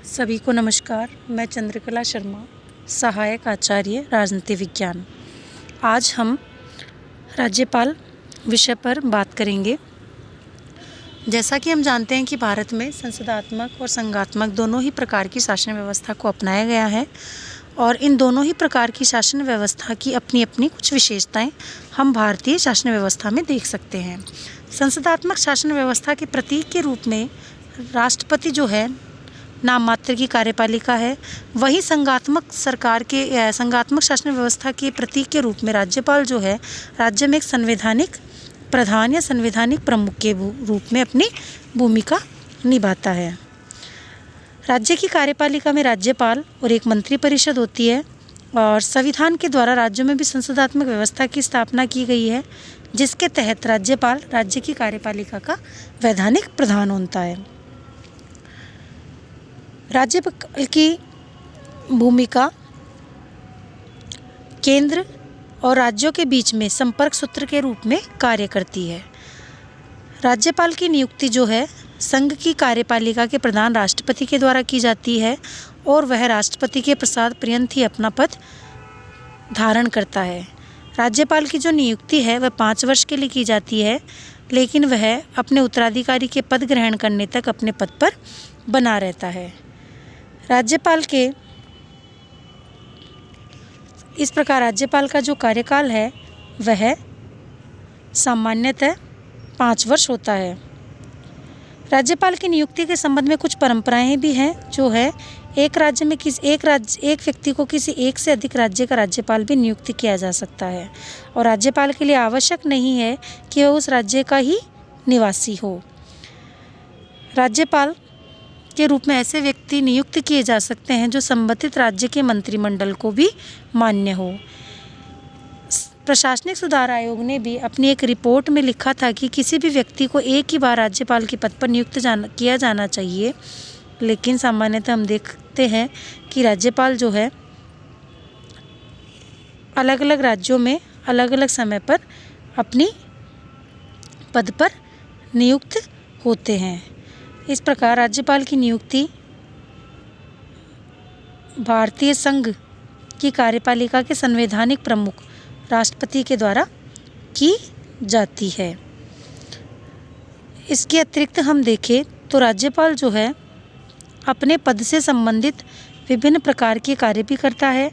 सभी को नमस्कार। मैं चंद्रकला शर्मा, सहायक आचार्य राजनीति विज्ञान। आज हम राज्यपाल विषय पर बात करेंगे। जैसा कि हम जानते हैं कि भारत में संसदात्मक और संघात्मक दोनों ही प्रकार की शासन व्यवस्था को अपनाया गया है और इन दोनों ही प्रकार की शासन व्यवस्था की अपनी अपनी कुछ विशेषताएं हम भारतीय शासन व्यवस्था में देख सकते हैं। संसदात्मक शासन व्यवस्था के प्रतीक के रूप में राष्ट्रपति जो है नाम मात्र की कार्यपालिका है, वही संघात्मक शासन व्यवस्था के प्रतीक के रूप में राज्यपाल जो है राज्य में एक संवैधानिक प्रधान या संवैधानिक प्रमुख के रूप में अपनी भूमिका निभाता है। राज्य की कार्यपालिका में राज्यपाल और एक मंत्री परिषद होती है और संविधान के द्वारा राज्यों में भी संसदात्मक व्यवस्था की स्थापना की गई है, जिसके तहत राज्यपाल राज्य की कार्यपालिका का वैधानिक प्रधान होता है। राज्यपाल की भूमिका केंद्र और राज्यों के बीच में संपर्क सूत्र के रूप में कार्य करती है। राज्यपाल की नियुक्ति जो है संघ की कार्यपालिका के प्रधान राष्ट्रपति के द्वारा की जाती है और वह राष्ट्रपति के प्रसाद पर्यंत ही अपना पद धारण करता है। राज्यपाल की जो नियुक्ति है वह 5 वर्ष के लिए की जाती है, लेकिन वह अपने उत्तराधिकारी के पद ग्रहण करने तक अपने पद पर बना रहता है। राज्यपाल के इस प्रकार राज्यपाल का जो कार्यकाल है वह सामान्यतः 5 वर्ष होता है। राज्यपाल की नियुक्ति के संबंध में कुछ परंपराएं भी हैं, जो है एक व्यक्ति को किसी एक से अधिक राज्य का राज्यपाल भी नियुक्त किया जा सकता है और राज्यपाल के लिए आवश्यक नहीं है कि वह उस राज्य का ही निवासी हो। राज्यपाल के रूप में ऐसे व्यक्ति नियुक्त किए जा सकते हैं जो संबंधित राज्य के मंत्रिमंडल को भी मान्य हो। प्रशासनिक सुधार आयोग ने भी अपनी एक रिपोर्ट में लिखा था कि किसी भी व्यक्ति को एक ही बार राज्यपाल के पद पर नियुक्त किया जाना चाहिए, लेकिन सामान्यतः हम देखते हैं कि राज्यपाल जो है अलग अलग राज्यों में अलग अलग समय पर अपनी पद पर नियुक्त होते हैं। इस प्रकार राज्यपाल की नियुक्ति भारतीय संघ की कार्यपालिका के संवैधानिक प्रमुख राष्ट्रपति के द्वारा की जाती है। इसके अतिरिक्त हम देखें तो राज्यपाल जो है अपने पद से संबंधित विभिन्न प्रकार के कार्य भी करता है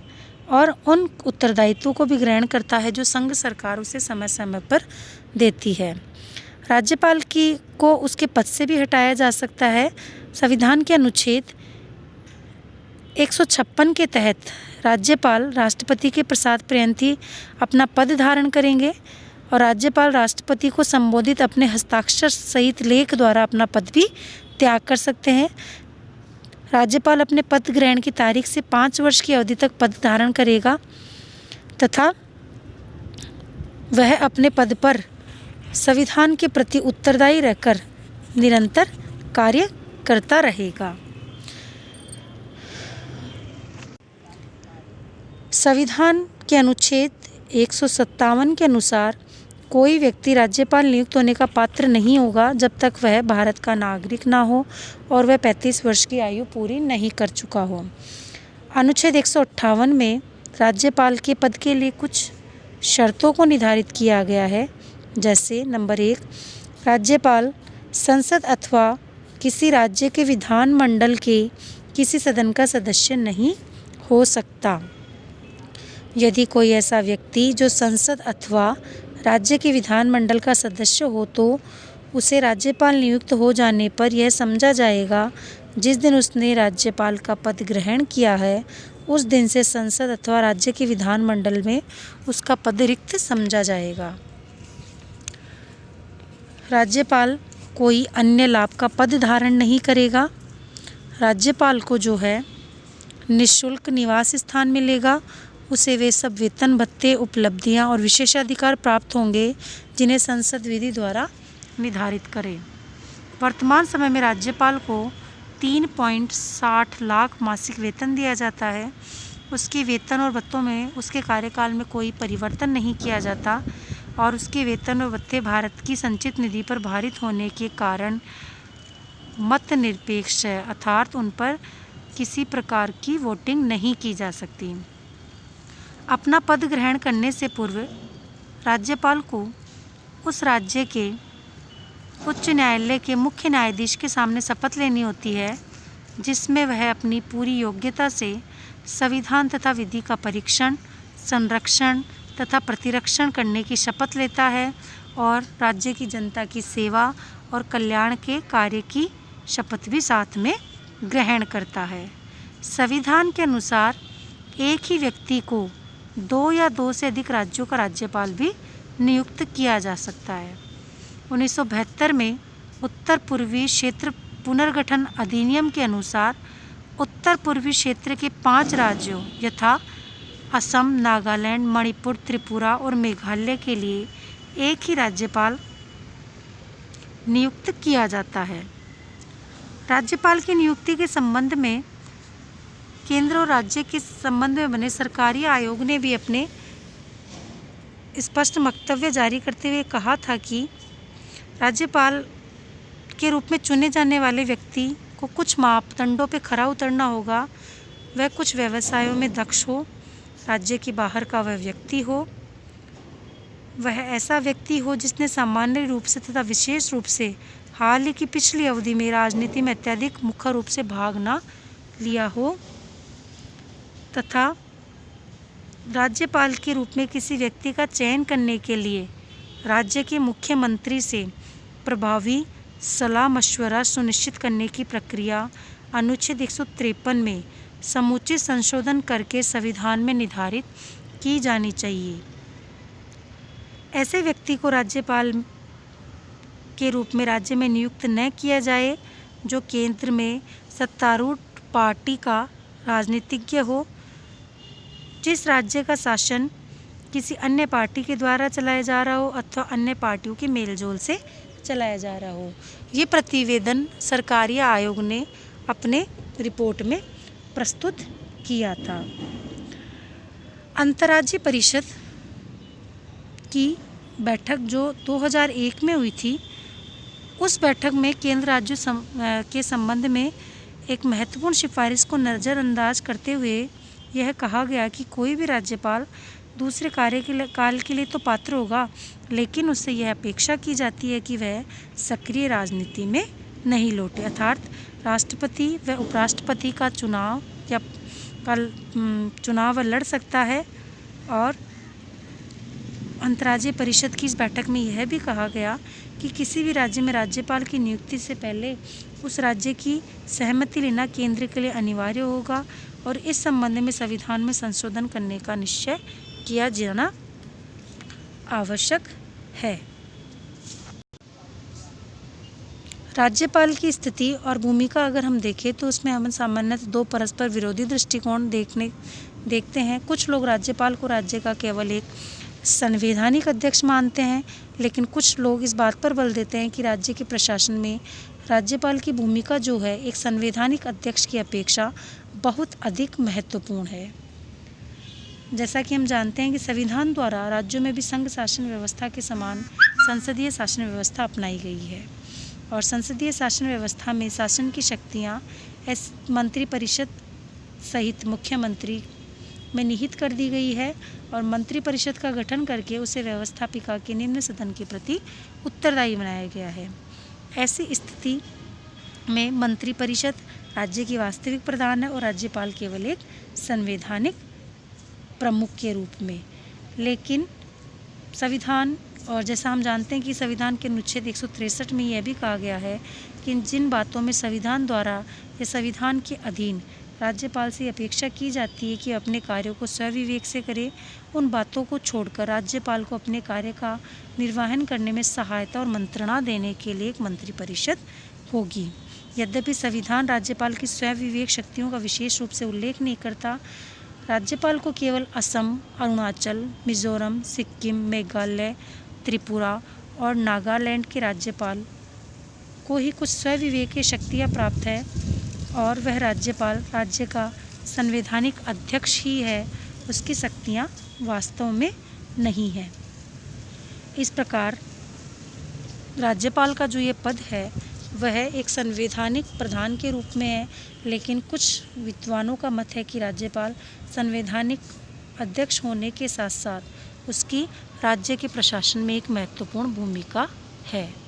और उन उत्तरदायित्वों को भी ग्रहण करता है जो संघ सरकार उसे समय समय पर देती है। राज्यपाल को उसके पद से भी हटाया जा सकता है। संविधान के अनुच्छेद 156 के तहत राज्यपाल राष्ट्रपति के प्रसाद पर्यंत ही अपना पद धारण करेंगे और राज्यपाल राष्ट्रपति को संबोधित अपने हस्ताक्षर सहित लेख द्वारा अपना पद भी त्याग कर सकते हैं। राज्यपाल अपने पद ग्रहण की तारीख से 5 वर्ष की अवधि तक पद धारण करेगा तथा वह अपने पद पर संविधान के प्रति उत्तरदायी रहकर निरंतर कार्य करता रहेगा। संविधान के अनुच्छेद 157 के अनुसार कोई व्यक्ति राज्यपाल नियुक्त होने का पात्र नहीं होगा जब तक वह भारत का नागरिक ना हो और वह 35 वर्ष की आयु पूरी नहीं कर चुका हो। अनुच्छेद 158 में राज्यपाल के पद के लिए कुछ शर्तों को निर्धारित किया गया है, जैसे नंबर 1, राज्यपाल संसद अथवा किसी राज्य के विधानमंडल के किसी सदन का सदस्य नहीं हो सकता। यदि कोई ऐसा व्यक्ति जो संसद अथवा राज्य के विधानमंडल का सदस्य हो तो उसे राज्यपाल नियुक्त हो जाने पर यह समझा जाएगा जिस दिन उसने राज्यपाल का पद ग्रहण किया है उस दिन से संसद अथवा राज्य के विधानमंडल में उसका पद रिक्त समझा जाएगा। राज्यपाल कोई अन्य लाभ का पद धारण नहीं करेगा। राज्यपाल को जो है निःशुल्क निवास स्थान मिलेगा, उसे वे सब वेतन भत्ते, उपलब्धियां और विशेषाधिकार प्राप्त होंगे जिन्हें संसद विधि द्वारा निर्धारित करे। वर्तमान समय में राज्यपाल को 3.60 लाख मासिक वेतन दिया जाता है। उसके वेतन और भत्तों में उसके कार्यकाल में कोई परिवर्तन नहीं किया जाता और उसके वेतन और भत्ते भारत की संचित निधि पर भारित होने के कारण मत निरपेक्ष है, अर्थात उन पर किसी प्रकार की वोटिंग नहीं की जा सकती। अपना पद ग्रहण करने से पूर्व राज्यपाल को उस राज्य के उच्च न्यायालय के मुख्य न्यायाधीश के सामने शपथ लेनी होती है, जिसमें वह अपनी पूरी योग्यता से संविधान तथा विधि का परीक्षण, संरक्षण तथा प्रतिरक्षण करने की शपथ लेता है और राज्य की जनता की सेवा और कल्याण के कार्य की शपथ भी साथ में ग्रहण करता है। संविधान के अनुसार एक ही व्यक्ति को 2 या 2 से अधिक राज्यों का राज्यपाल भी नियुक्त किया जा सकता है। 1972 में उत्तर पूर्वी क्षेत्र पुनर्गठन अधिनियम के अनुसार उत्तर पूर्वी क्षेत्र के 5 राज्यों यथा असम, नागालैंड, मणिपुर, त्रिपुरा और मेघालय के लिए एक ही राज्यपाल नियुक्त किया जाता है। राज्यपाल की नियुक्ति के संबंध में केंद्र और राज्य के संबंध में बने सरकारी आयोग ने भी अपने स्पष्ट वक्तव्य जारी करते हुए कहा था कि राज्यपाल के रूप में चुने जाने वाले व्यक्ति को कुछ मापदंडों पर खरा उतरना होगा। वह कुछ व्यवसायों में दक्ष हो, राज्य के बाहर का वह व्यक्ति हो, वह ऐसा व्यक्ति हो जिसने सामान्य रूप से तथा विशेष रूप से हाल ही की पिछली अवधि में राजनीति में अत्यधिक मुख्य रूप से भाग न लिया हो, तथा राज्यपाल के रूप में किसी व्यक्ति का चयन करने के लिए राज्य के मुख्यमंत्री से प्रभावी सलाह मशवरा सुनिश्चित करने की प्रक्रिया अनुच्छेद 153 में समुचित संशोधन करके संविधान में निर्धारित की जानी चाहिए। ऐसे व्यक्ति को राज्यपाल के रूप में राज्य में नियुक्त न किया जाए जो केंद्र में सत्तारूढ़ पार्टी का राजनीतिज्ञ हो, जिस राज्य का शासन किसी अन्य पार्टी के द्वारा चलाया जा रहा हो अथवा अन्य पार्टियों के मेलजोल से चलाया जा रहा हो। ये प्रतिवेदन सरकारी आयोग ने अपने रिपोर्ट में प्रस्तुत किया था। अंतर्राज्यीय परिषद की बैठक जो 2001 में हुई थी, उस बैठक में केंद्र राज्यों के संबंध में एक महत्वपूर्ण सिफारिश को नज़रअंदाज करते हुए यह कहा गया कि कोई भी राज्यपाल दूसरे कार्यकाल के लिए तो पात्र होगा, लेकिन उससे यह अपेक्षा की जाती है कि वह सक्रिय राजनीति में नहीं लौटे, अर्थात राष्ट्रपति व उपराष्ट्रपति का चुनाव वह लड़ सकता है। और अंतर्राज्यीय परिषद की इस बैठक में यह भी कहा गया कि किसी भी राज्य में राज्यपाल की नियुक्ति से पहले उस राज्य की सहमति लेना केंद्र के लिए अनिवार्य होगा और इस संबंध में संविधान में संशोधन करने का निश्चय किया जाना आवश्यक है। राज्यपाल की स्थिति और भूमिका अगर हम देखें तो उसमें हम सामान्यतः 2 परस्पर विरोधी दृष्टिकोण देखते हैं। कुछ लोग राज्यपाल को राज्य का केवल एक संवैधानिक अध्यक्ष मानते हैं, लेकिन कुछ लोग इस बात पर बल देते हैं कि राज्य के प्रशासन में राज्यपाल की भूमिका जो है एक संवैधानिक अध्यक्ष की अपेक्षा बहुत अधिक महत्वपूर्ण है। जैसा कि हम जानते हैं कि संविधान द्वारा राज्यों में भी संघ शासन व्यवस्था के समान संसदीय शासन व्यवस्था अपनाई गई है और संसदीय शासन व्यवस्था में शासन की शक्तियाँ मंत्रिपरिषद सहित मुख्यमंत्री में निहित कर दी गई है और मंत्रिपरिषद का गठन करके उसे व्यवस्थापिका के निम्न सदन के प्रति उत्तरदायी बनाया गया है। ऐसी स्थिति में मंत्रिपरिषद राज्य की वास्तविक प्रधान है और राज्यपाल केवल एक संवैधानिक प्रमुख के रूप में। लेकिन संविधान और जैसा हम जानते हैं कि संविधान के अनुच्छेद 163 में यह भी कहा गया है कि जिन बातों में संविधान द्वारा या संविधान के अधीन राज्यपाल से अपेक्षा की जाती है कि अपने कार्यों को स्वविवेक से करे, उन बातों को छोड़कर राज्यपाल को अपने कार्य का निर्वहन करने में सहायता और मंत्रणा देने के लिए एक मंत्रिपरिषद होगी। यद्यपि संविधान राज्यपाल की स्वविवेक शक्तियों का विशेष रूप से उल्लेख नहीं करता, राज्यपाल को केवल असम, अरुणाचल, मिजोरम, सिक्किम, मेघालय, त्रिपुरा और नागालैंड के राज्यपाल को ही कुछ स्वविवेकीय शक्तियाँ प्राप्त है और वह राज्यपाल राज्य का संवैधानिक अध्यक्ष ही है, उसकी शक्तियाँ वास्तव में नहीं है। इस प्रकार राज्यपाल का जो ये पद है वह एक संवैधानिक प्रधान के रूप में है, लेकिन कुछ विद्वानों का मत है कि राज्यपाल संवैधानिक अध्यक्ष होने के साथ साथ उसकी राज्य के प्रशासन में एक महत्वपूर्ण भूमिका है।